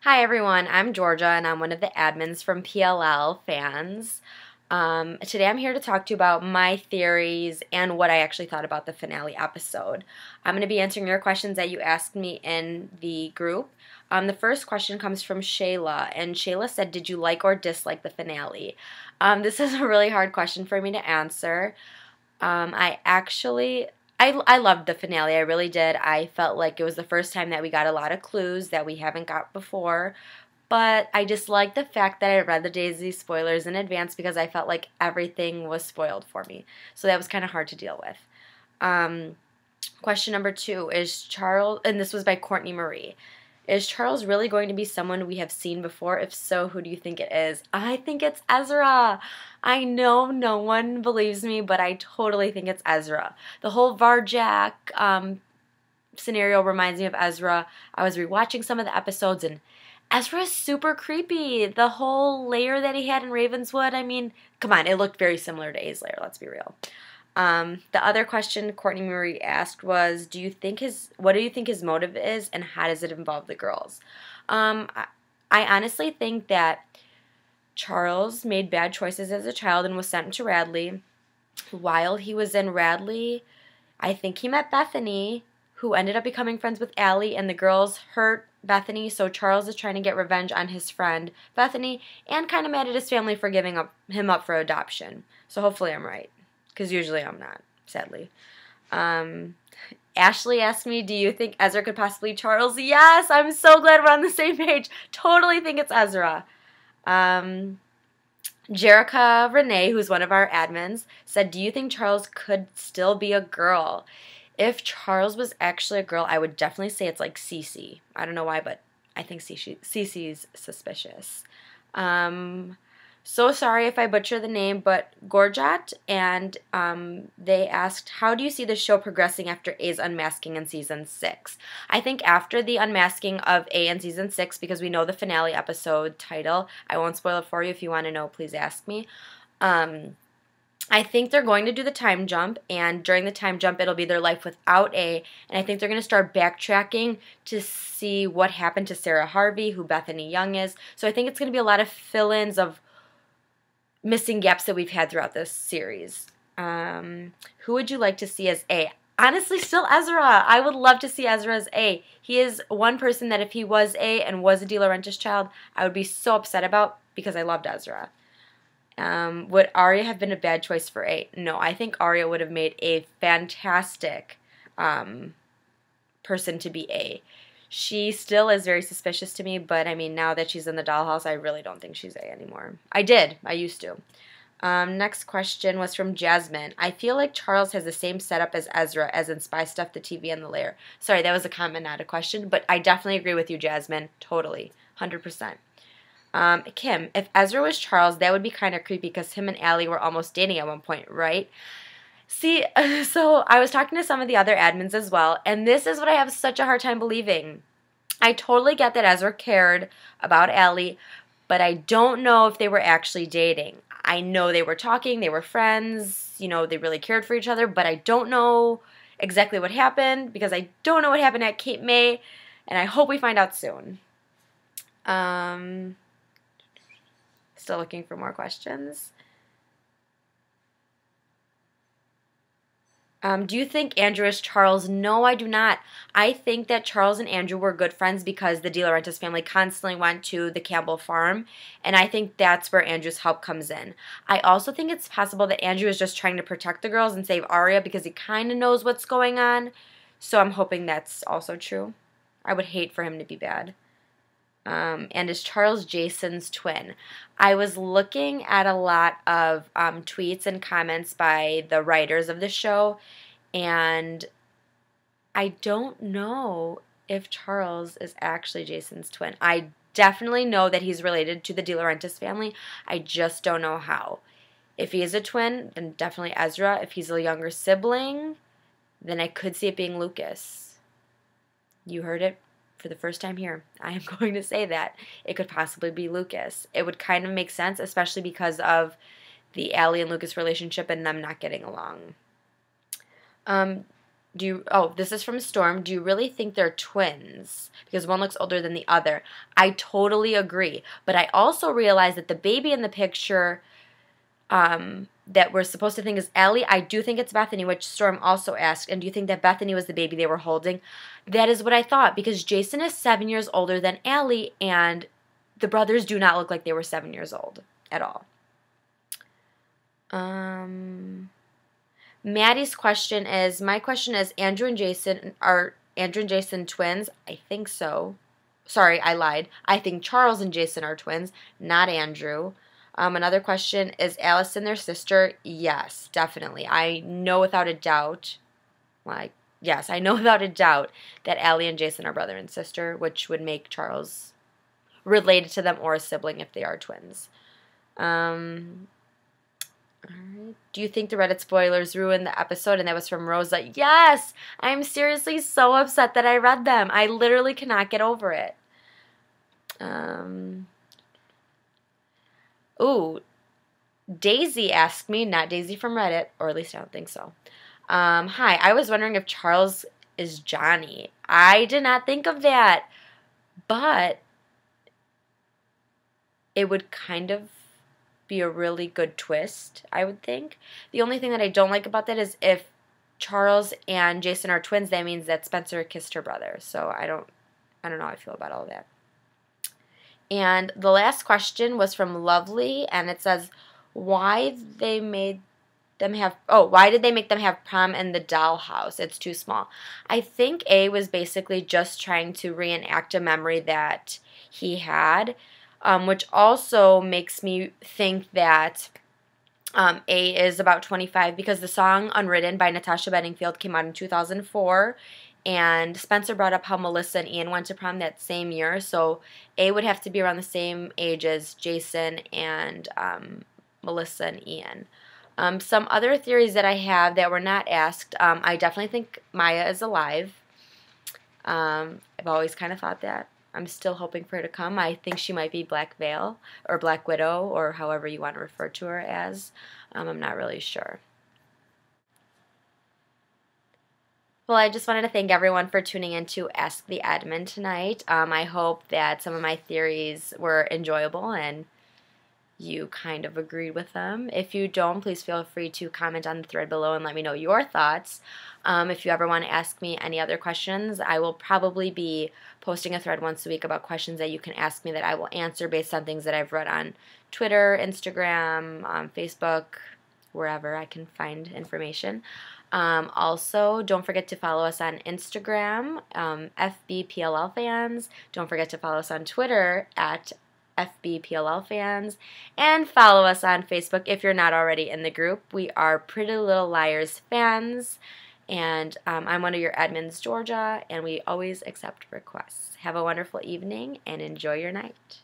Hi everyone, I'm Georgia and I'm one of the admins from PLL Fans. Today I'm here to talk to you about my theories and what I actually thought about the finale episode. I'm going to be answering your questions that you asked me in the group. The first question comes from Shayla, and Shayla said, did you like or dislike the finale? This is a really hard question for me to answer. I loved the finale. I really did. I felt like it was the first time that we got a lot of clues that we haven't got before. But I just liked the fact that I read the Daisy spoilers in advance because I felt like everything was spoiled for me. So that was kind of hard to deal with. Question number 2 is Charles, and this was by Courtney Marie. Is Charles really going to be someone we have seen before? If so, who do you think it is? I think it's Ezra. I know no one believes me, but I totally think it's Ezra. The whole Varjak scenario reminds me of Ezra. I was rewatching some of the episodes, and Ezra is super creepy. The whole lair that he had in Ravenswood, I mean, come on, it looked very similar to A's lair, let's be real. The other question Courtney Marie asked was, what do you think his motive is, and how does it involve the girls? I honestly think that Charles made bad choices as a child and was sent to Radley. While he was in Radley, I think he met Bethany, who ended up becoming friends with Allie, and the girls hurt Bethany, so Charles is trying to get revenge on his friend Bethany, and kind of mad at his family for giving him up for adoption. So hopefully I'm right, because usually I'm not, sadly. Ashley asked me, do you think Ezra could possibly be Charles? Yes, I'm so glad we're on the same page. Totally think it's Ezra. Jerica Renee, who's one of our admins, said, do you think Charles could still be a girl? If Charles was actually a girl, I would definitely say it's like Cece. I don't know why, but I think Cece's suspicious. So sorry if I butcher the name, but Gorjat, and they asked, how do you see the show progressing after A's unmasking in Season 6? I think after the unmasking of A in Season 6, because we know the finale episode title, I won't spoil it for you. If you want to know, please ask me. I think they're going to do the time jump, and during the time jump, it'll be their life without A, and I think they're going to start backtracking to see what happened to Sarah Harvey, who Bethany Young is. So I think it's going to be a lot of fill-ins of missing gaps that we've had throughout this series. Who would you like to see as A? Honestly, still Ezra. I would love to see Ezra as A. He is one person that if he was A and was a De Laurentiis child, I would be so upset about because I loved Ezra. Would Arya have been a bad choice for A? No, I think Arya would have made a fantastic person to be A. She still is very suspicious to me, but I mean, now that she's in the dollhouse, I really don't think she's A anymore. I used to. Next question was from Jasmine. I feel like Charles has the same setup as Ezra, as in Spy Stuff, the TV, and the Lair. Sorry, that was a comment, not a question, but I definitely agree with you, Jasmine. Totally. 100%. Kim, if Ezra was Charles, that would be kind of creepy because him and Allie were almost dating at one point, right? See, so I was talking to some of the other admins as well, and this is what I have such a hard time believing. I totally get that Ezra cared about Allie, but I don't know if they were actually dating. I know they were talking, they were friends, you know, they really cared for each other, but I don't know exactly what happened because I don't know what happened at Cape May, and I hope we find out soon. Still looking for more questions. Do you think Andrew is Charles? No, I do not. I think that Charles and Andrew were good friends because the De Laurentiis family constantly went to the Campbell farm, and I think that's where Andrew's help comes in. I also think it's possible that Andrew is just trying to protect the girls and save Arya because he kind of knows what's going on, so I'm hoping that's also true. I would hate for him to be bad. And is Charles Jason's twin? I was looking at a lot of tweets and comments by the writers of the show, and I don't know if Charles is actually Jason's twin. I definitely know that he's related to the De Laurentiis family. I just don't know how. If he is a twin, then definitely Ezra. If he's a younger sibling, then I could see it being Lucas. You heard it for the first time here. I am going to say that. It could possibly be Lucas. It would kind of make sense, especially because of the Allie and Lucas relationship and them not getting along. This is from Storm. Do you really think they're twins? Because one looks older than the other. I totally agree. But I also realize that the baby in the picture that we're supposed to think is Ellie, I do think it's Bethany, which Storm also asked. And do you think that Bethany was the baby they were holding? That is what I thought, because Jason is 7 years older than Ellie, and the brothers do not look like they were 7 years old at all. Maddie's question is, my question is, are Andrew and Jason twins? I think so. Sorry, I lied. I think Charles and Jason are twins, not Andrew. Another question, is Allison their sister? Yes, definitely. I know without a doubt, I know without a doubt that Allie and Jason are brother and sister, which would make Charles related to them or a sibling if they are twins. Alright. Do you think the Reddit spoilers ruined the episode? And that was from Rosa. Yes! I'm seriously so upset that I read them. I literally cannot get over it. Daisy asked me, not Daisy from Reddit, or at least I don't think so. Hi, I was wondering if Charles is Johnny. I did not think of that, but it would kind of be a really good twist, I would think. The only thing that I don't like about that is if Charles and Jason are twins, that means that Spencer kissed her brother. So I don't know how I feel about all of that. And the last question was from Lovely, and it says, why did they make them have prom in the dollhouse? It's too small. I think A was basically just trying to reenact a memory that he had, which also makes me think that A is about 25, because the song Unwritten by Natasha Bedingfield came out in 2004, and Spencer brought up how Melissa and Ian went to prom that same year, so A would have to be around the same age as Jason and Melissa and Ian. Some other theories that I have that were not asked, I definitely think Maya is alive. I've always kind of thought that. I'm still hoping for her to come. I think she might be Black Veil or Black Widow, or however you want to refer to her as. I'm not really sure. Well, I just wanted to thank everyone for tuning in to Ask the Admin tonight. I hope that some of my theories were enjoyable and you kind of agreed with them. If you don't, please feel free to comment on the thread below and let me know your thoughts. If you ever want to ask me any other questions, I will probably be posting a thread once a week about questions that you can ask me that I will answer based on things that I've read on Twitter, Instagram, Facebook, wherever I can find information. Also, don't forget to follow us on Instagram, FBPLL Fans. Don't forget to follow us on Twitter at FBPLL Fans, and follow us on Facebook if you're not already in the group. We are Pretty Little Liars fans, and I'm one of your admins, Georgia, and we always accept requests. Have a wonderful evening and enjoy your night.